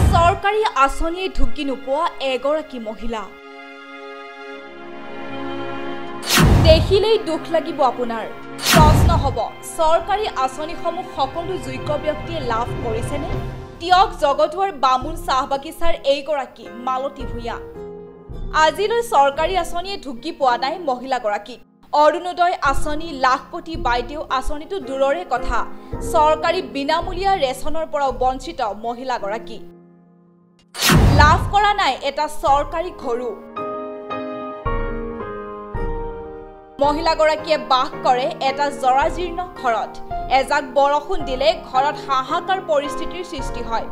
চৰকাৰী আঁচনিয়ে ঢুকি নোপোৱা এগৰাকী মহিলা দেখিলেই দুখ লাগিব আপোনাৰ প্ৰশ্ন হ'ব চৰকাৰী আঁচনিসমূহ সকলো যোগ্য ব্যক্তিয়ে লাভ কৰিছেনে টিয়ক জগতুৱাৰ বামুণ চাহবাগিচাৰ এইগৰাকী মালতী ভূঞা আজিলৈ চৰকাৰী আঁচনিয়ে ঢুকি পোৱা নাই মহিলাগৰাকী অৰুণোদয় আঁচনি লাখপতি বাইদেউ আঁচনিটো দূৰৰে কথা চৰকাৰী বিনামূলীয়া ৰেচনৰ পৰা বঞ্চিত মহিলাগৰাকী লাভ কৰা নাই এটা চৰকাৰী ঘৰু মহিলাগৰাকীয়ে বাস কৰে এটা জৰাজীৰ্ণ ঘৰত এজাক বৰষুণ দিলে ঘৰত হাহাকাৰ পৰিস্থিতিৰ সৃষ্টি হয়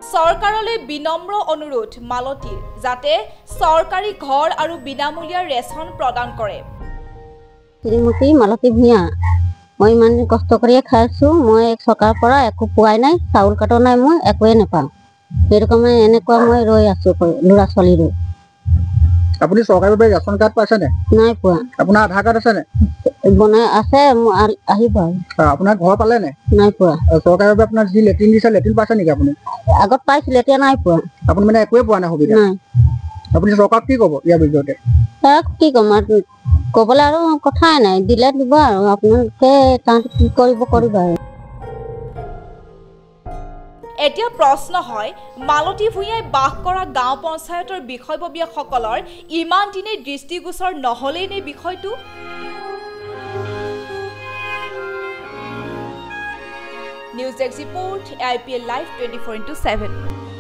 চৰকাৰলৈ বিনম্ৰ অনুৰোধ মালতীৰ যাতে চৰকাৰী ঘৰ আৰু বিনামূলীয়া ৰেচন প্ৰদান কৰে শ্ৰীমতী মালতী ভূঞা মই ইমান কষ্ট কৰি খাইছো মই চৰকাৰৰ পৰা একো পোৱাই নাই চাউল কাটো নাই মই একোৱে নাপাওঁ এৰকম এনেকুৱা মই ৰৈ আছো লৰা ছোৱালী ৰৈ আপুনি চৰকাৰৰ পৰা ৰেচন কাৰ্ড পাইছে নে নাই পোৱা আপোনাৰ আধাৰ কাৰ্ড আছে নে বনাই আছে আহিব আপোনাৰ ঘৰ পালে নে নাই পোৱা চৰকাৰৰ পৰা আপোনাৰ যি লেট্ৰিন দিছে লেট্ৰিন পাইছে নেকি আপুনি আগত পাইছিল এতিয়া নাই পোৱা আপুনি মানে একোৱে পোৱা নাই সুবিধা নাই আপুনি চৰকাৰক কি ক'ব ইয়াৰ বিৰুদ্ধে কি ক'ম আৰু ক'বলৈ আৰু কথাই নাই দিলে দিব আৰু আপোনালোকে তাত কি কৰিব আৰু এতিয়া প্ৰশ্ন হয় মালতী ভূঞাই বাস কৰা গাঁও পঞ্চায়তৰ বিষয়ববীয়াসকলৰ ইমান দিনে দৃষ্টিগোচৰ নহলেই নে বিষয়টো news desk report IPL live 24/7